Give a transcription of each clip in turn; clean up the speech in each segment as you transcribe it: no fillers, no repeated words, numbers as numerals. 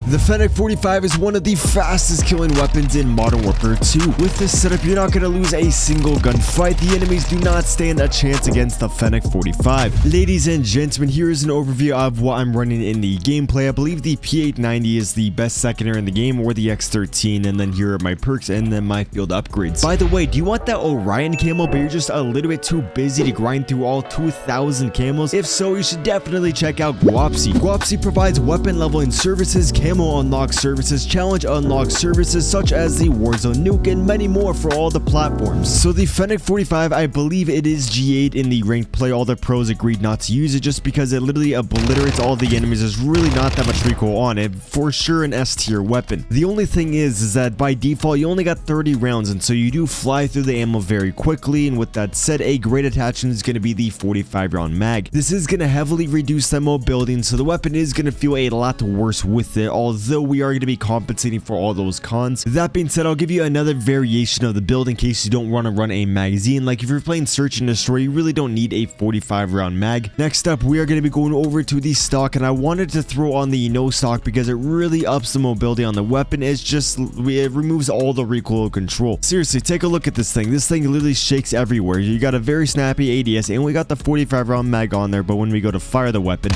The Fennec 45 is one of the fastest killing weapons in Modern Warfare 2. With this setup, you're not going to lose a single gunfight. The enemies do not stand a chance against the Fennec 45. Ladies and gentlemen, here is an overview of what I'm running in the gameplay. I believe the P890 is the best secondary in the game, or the X13, and then here are my perks and then my field upgrades. By the way, do you want that Orion camo, but you're just a little bit too busy to grind through all 2,000 camos? If so, you should definitely check out Guapci. Guapci provides weapon leveling services, camo unlock services, challenge unlock services such as the Warzone Nuke, and many more for all the platforms. So the Fennec 45, I believe it is G8 in the ranked play. All the pros agreed not to use it just because it literally obliterates all the enemies. There's really not that much recoil on it. For sure an S tier weapon. The only thing is that by default you only got 30 rounds, and so you do fly through the ammo very quickly. And with that said, a great attachment is going to be the 45 round mag. This is going to heavily reduce the mobility, and so the weapon is going to feel a lot worse with it, although we are going to be compensating for all those cons. That being said, I'll give you another variation of the build in case you don't want to run a magazine. Like if you're playing search and destroy, you really don't need a 45 round mag. Next up, we are going to be going over to the stock, and I wanted to throw on the no stock because it really ups the mobility on the weapon. It removes all the recoil control. Seriously, take a look at this thing. This thing literally shakes everywhere. You got a very snappy ADS, and we got the 45 round mag on there, but when we go to fire the weapon,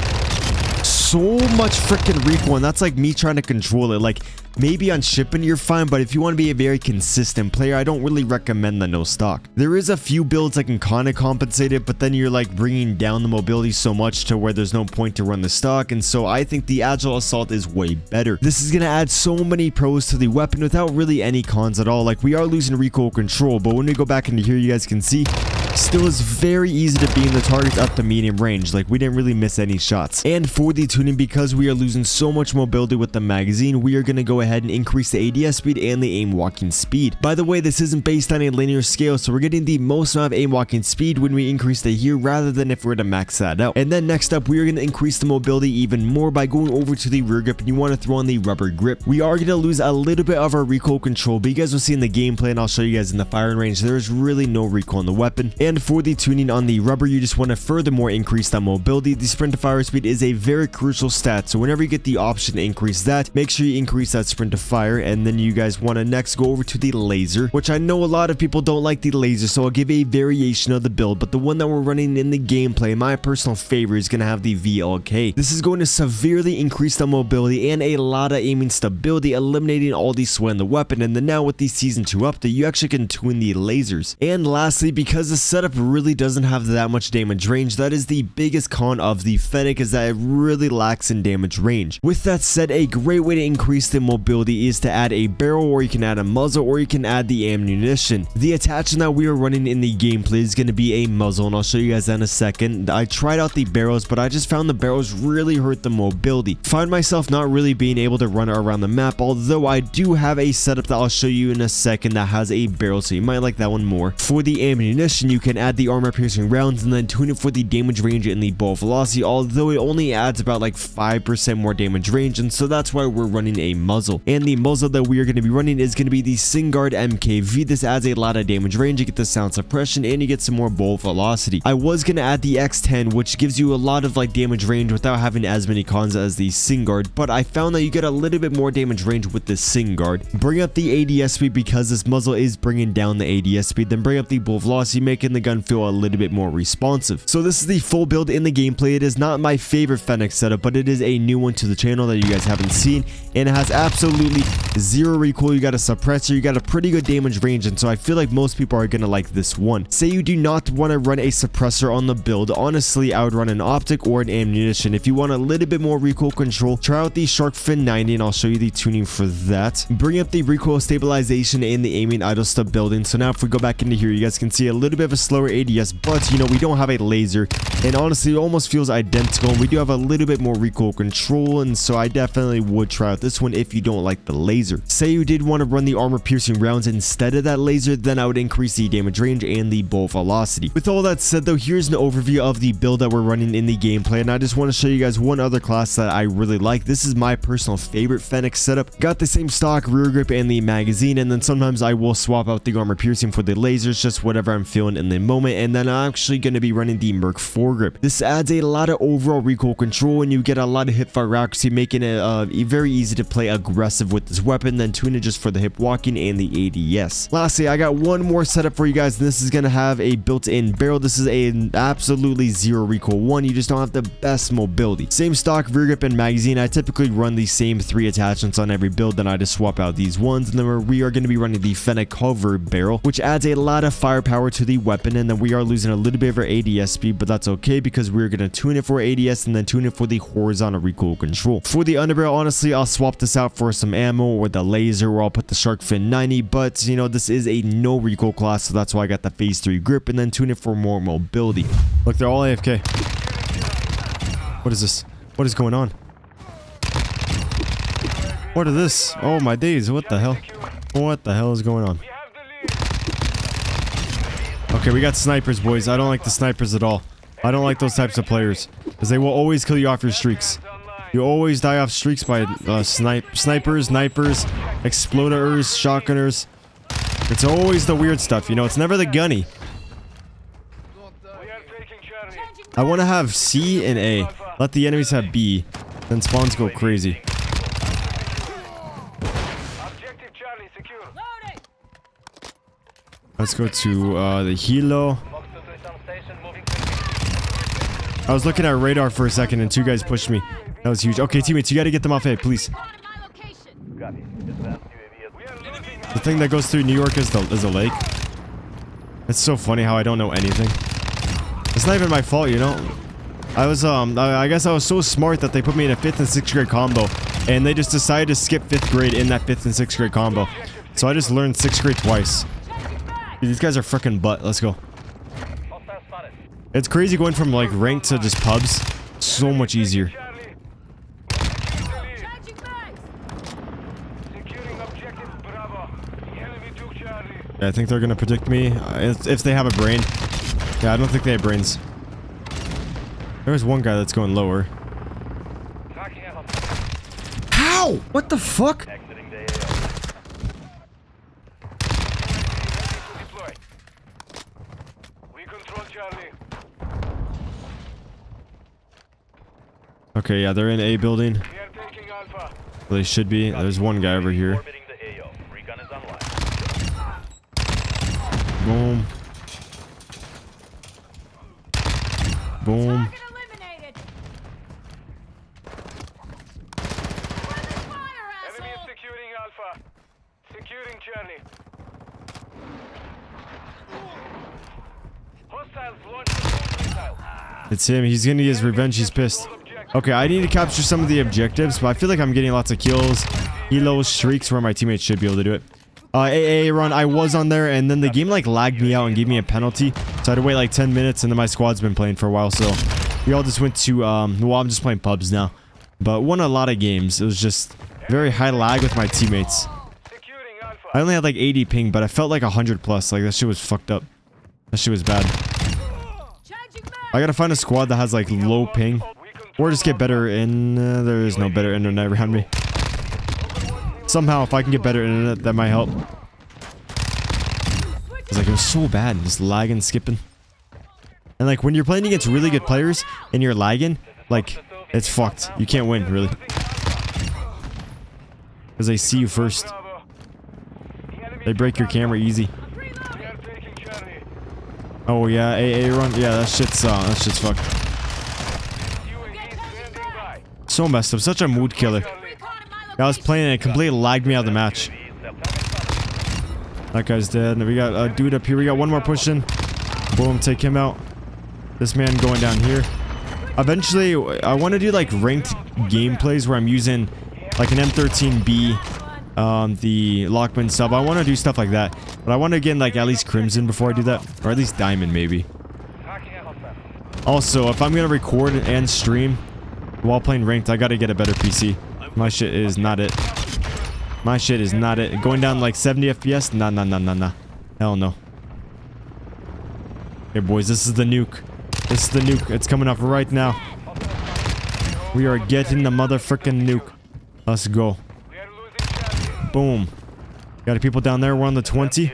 so much freaking recoil, and that's like me trying to control it. Like maybe on shipping you're fine, but if you want to be a very consistent player, I don't really recommend the no stock. There is a few builds that can kind of compensate it, but then you're like bringing down the mobility so much to where there's no point to run the stock, and so I think the agile assault is way better. This is going to add so many pros to the weapon without really any cons at all. Like we are losing recoil control, but when we go back into here, you guys can see still is very easy to beam the targets up to medium range. Like we didn't really miss any shots. And for the tuning, because we are losing so much mobility with the magazine, we are going to go ahead and increase the ADS speed and the aim walking speed. By the way, this isn't based on a linear scale, so we're getting the most amount of aim walking speed when we increase it here rather than if we were to max that out. And then next up, we are going to increase the mobility even more by going over to the rear grip, and you want to throw on the rubber grip. We are going to lose a little bit of our recoil control, but you guys will see in the gameplay, and I'll show you guys in the firing range, there's really no recoil on the weapon. And for the tuning on the rubber, you just want to furthermore increase that mobility. The sprint to fire speed is a very crucial stat, so whenever you get the option to increase that, make sure you increase that sprint to fire. And then you guys want to next go over to the laser, which I know a lot of people don't like the laser, so I'll give a variation of the build, but the one that we're running in the gameplay, my personal favorite, is going to have the VLK. This is going to severely increase the mobility and a lot of aiming stability, eliminating all the sweat in the weapon. And then now with the season 2 update, you actually can tune the lasers. And lastly, because the setup really doesn't have that much damage range, that is the biggest con of the Fennec, is that it really lacks in damage range. With that said, a great way to increase the mobility is to add a barrel, or you can add a muzzle, or you can add the ammunition. The attachment that we are running in the gameplay is going to be a muzzle, and I'll show you guys that in a second. I tried out the barrels, but I just found the barrels really hurt the mobility. Find myself not really being able to run around the map, although I do have a setup that I'll show you in a second that has a barrel, so you might like that one more. For the ammunition, you can add the armor piercing rounds and then tune it for the damage range and the bullet velocity, although it only adds about like 5% more damage range, and so that's why we're running a muzzle. And the muzzle that we are going to be running is going to be the Vanguard MKV. This adds a lot of damage range, you get the sound suppression, and you get some more bullet velocity. I was going to add the X10, which gives you a lot of like damage range without having as many cons as the Vanguard, but I found that you get a little bit more damage range with the Vanguard. Bring up the ADS speed because this muzzle is bringing down the ADS speed, then bring up the bullet velocity, making the gun feel a little bit more responsive. So this is the full build in the gameplay. It is not my favorite Fennec setup, but it is a new one to the channel that you guys haven't seen, and it has absolutely zero recoil. You got a suppressor, you got a pretty good damage range, and so I feel like most people are gonna like this one. Say you do not want to run a suppressor on the build, honestly I would run an optic or an ammunition. If you want a little bit more recoil control, try out the Shark Fin 90, and I'll show you the tuning for that. Bring up the recoil stabilization and the aiming idle stub building. So now if we go back into here, you guys can see a little bit of a slower ADS, but you know, we don't have a laser, and honestly it almost feels identical, and we do have a little bit more recoil control, and so I definitely would try out this one if you don't like the laser. Say you did want to run the armor piercing rounds instead of that laser, then I would increase the damage range and the bullet velocity. With all that said though, here's an overview of the build that we're running in the gameplay, and I just want to show you guys one other class that I really like. This is my personal favorite Fennec setup. Got the same stock rear grip and the magazine, and then sometimes I will swap out the armor piercing for the lasers, just whatever I'm feeling in the in a moment, and then I'm actually going to be running the Merc foregrip. This adds a lot of overall recoil control, and you get a lot of hipfire accuracy, making it very easy to play aggressive with this weapon, then tune it just for the hip walking and the ADS. Lastly, I got one more setup for you guys. This is going to have a built-in barrel. This is an absolutely zero recoil one. You just don't have the best mobility. Same stock rear grip and magazine. I typically run the same 3 attachments on every build, then I just swap out these ones, and then we are going to be running the Fennec cover barrel, which adds a lot of firepower to the weapon, and then we are losing a little bit of our ADS speed, but that's okay because we're going to tune it for ADS and then tune it for the horizontal recoil control. For the underbarrel, honestly, I'll swap this out for some ammo or the laser, or I'll put the shark fin 90, but you know, this is a no recoil class, so that's why I got the phase 3 grip, and then tune it for more mobility. Look, they're all AFK. What is this? What is going on? What is this? Oh my days, what the hell? What the hell is going on? Okay, we got snipers, boys. I don't like the snipers at all. I don't like those types of players, because they will always kill you off your streaks. You always die off streaks by snipers, snipers, exploders, shotgunners. It's always the weird stuff, you know? It's never the gunny. I want to have C and A. Let the enemies have B. Then spawns go crazy. Let's go to the helo. I was looking at radar for a second and 2 guys pushed me. That was huge. Okay, teammates, you got to get them off A, please. The thing that goes through New York is a lake. It's so funny how I don't know anything. It's not even my fault, you know. I was I guess I was so smart that they put me in a 5th and 6th grade combo, and they just decided to skip 5th grade in that 5th and 6th grade combo. So I just learned 6th grade twice. Dude, these guys are freaking butt. Let's go. It's crazy going from like ranked to just pubs. So much easier. Yeah, I think they're gonna predict me if they have a brain. Yeah, I don't think they have brains. There's one guy that's going lower. How? What the fuck? Okay, yeah, they're in A building. Well, they should be. There's one guy over here. Boom. Boom. It's him. He's gonna get his revenge. He's pissed. Okay, I need to capture some of the objectives, but I feel like I'm getting lots of kills. Helos, streaks, where my teammates should be able to do it. AA run, I was on there, and then the game like lagged me out and gave me a penalty. So I had to wait like 10 minutes, and then my squad's been playing for a while, so we all just went to, well, I'm just playing pubs now. But won a lot of games. It was just very high lag with my teammates. I only had like 80 ping, but I felt like 100 plus. Like, that shit was fucked up. That shit was bad. I gotta find a squad that has like low ping. Or just get better in... there is no better internet around me. Somehow, if I can get better internet, that might help. It's like, it was so bad. Just lagging, skipping. And like, when you're playing against really good players, and you're lagging, like, it's fucked. You can't win, really. Because they see you first. They break your camera easy. Oh yeah, AA run. Yeah, that shit's fucked. So messed up. Such a mood killer. I was playing and it completely lagged me out of the match. That guy's dead. And we got a dude up here. We got one more pushing. Boom, take him out. This man going down here. Eventually, I want to do like ranked gameplays where I'm using like an M13B, the Lockman sub. I want to do stuff like that. But I want to get like at least Crimson before I do that. Or at least Diamond maybe. Also, if I'm going to record and stream while playing ranked, I gotta get a better PC. My shit is not it. My shit is not it. Going down like 70 FPS? Nah. Hell no. Okay, boys, this is the nuke. This is the nuke. It's coming up right now. We are getting the motherfucking nuke. Let's go. Boom. Got people down there. We're on the 20.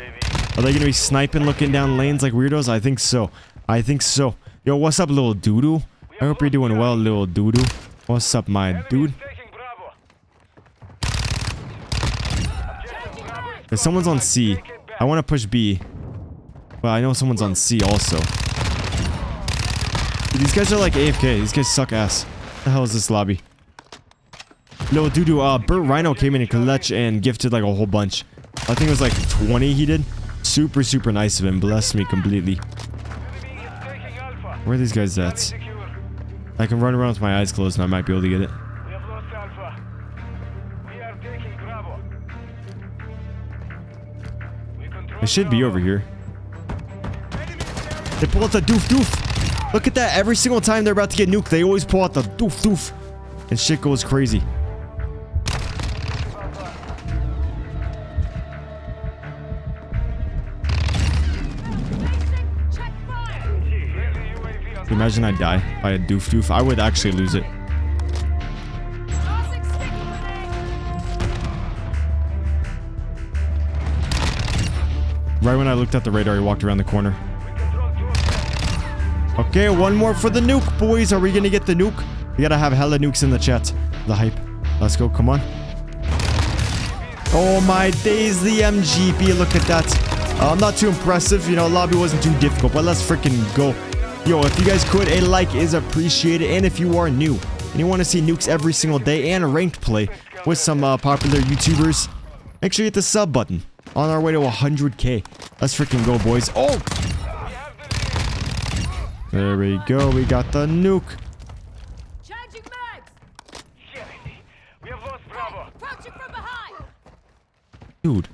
Are they gonna be sniping, looking down lanes like weirdos? I think so. I think so. Yo, what's up, little doodoo? I hope you're doing well, little doodoo. What's up, my dude? If someone's on C, I want to push B. But I know someone's on C also. Dude, these guys are like AFK. These guys suck ass. What the hell is this lobby? Little doodoo, Burt Rhino came in clutch and gifted like a whole bunch. I think it was like 20 he did. Super, super nice of him. Blessed me completely. Where are these guys at? I can run around with my eyes closed and I might be able to get it. It should be over here. They pull out the doof doof. Look at that. Every single time they're about to get nuked, they always pull out the doof doof. And shit goes crazy. Imagine I die by a doof doof. I would actually lose it. Right when I looked at the radar, he walked around the corner. Okay, one more for the nuke, boys. Are we gonna get the nuke? We gotta have hella nukes in the chat. The hype. Let's go, come on. Oh my days, the MGP. Look at that. Not too impressive. You know, lobby wasn't too difficult, but let's freaking go. Yo, if you guys could, a like is appreciated. And if you are new and you want to see nukes every single day and ranked play with some popular YouTubers, make sure you hit the sub button. On our way to 100k. Let's freaking go, boys. Oh! There we go. We got the nuke. Changing mags. We have lost Bravo. Approaching from behind. Dude,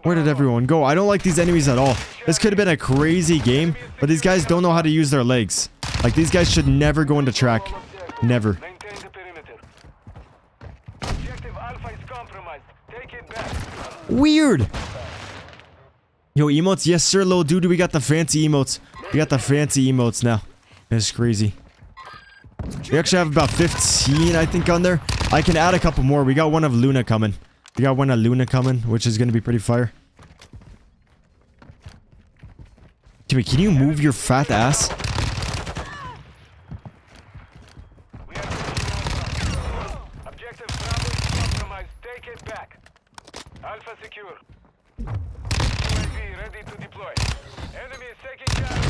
where did everyone go? I don't like these enemies at all. This could have been a crazy game, but these guys don't know how to use their legs. Like, these guys should never go into track. Never. Weird. Yo, emotes. Yes, sir, little dude. We got the fancy emotes. We got the fancy emotes now. That's crazy. We actually have about 15, I think, on there. I can add a couple more. We got one of Luna coming. We got one of Luna coming, which is going to be pretty fire. Dude, can you move your fat ass? Objective Bravo compromised. Take it back. Alpha secure. UAV ready to deploy. Enemy is taking charge.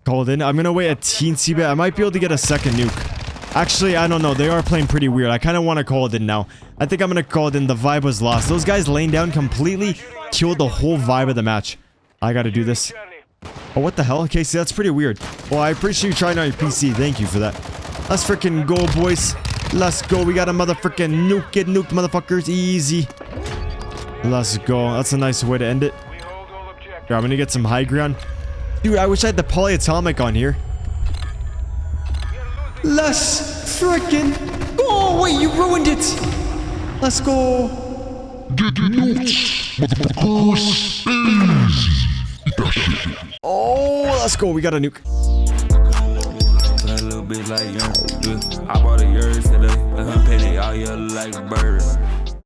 Called in. I'm gonna wait a teensy bit. I might be able to get a second nuke. Actually, I don't know. They are playing pretty weird. I kind of want to call it in now. I think I'm gonna call it in. The vibe was lost. Those guys laying down completely killed the whole vibe of the match. I gotta do this. Oh, what the hell? Okay, see, that's pretty weird. Well, I appreciate you trying on your PC. Thank you for that. Let's freaking go, boys. Let's go. We got a motherfucking nuke. Get nuked, motherfuckers. Easy. Let's go. That's a nice way to end it. Here, I'm gonna get some high ground. Dude, I wish I had the polyatomic on here. Let's freaking go. Wait, you ruined it. Let's go. Get nuked, motherfuckers. Oh, let's go. We got a nuke. A little bit like young. I bought a yours today. Let her penny all yellow like a bird.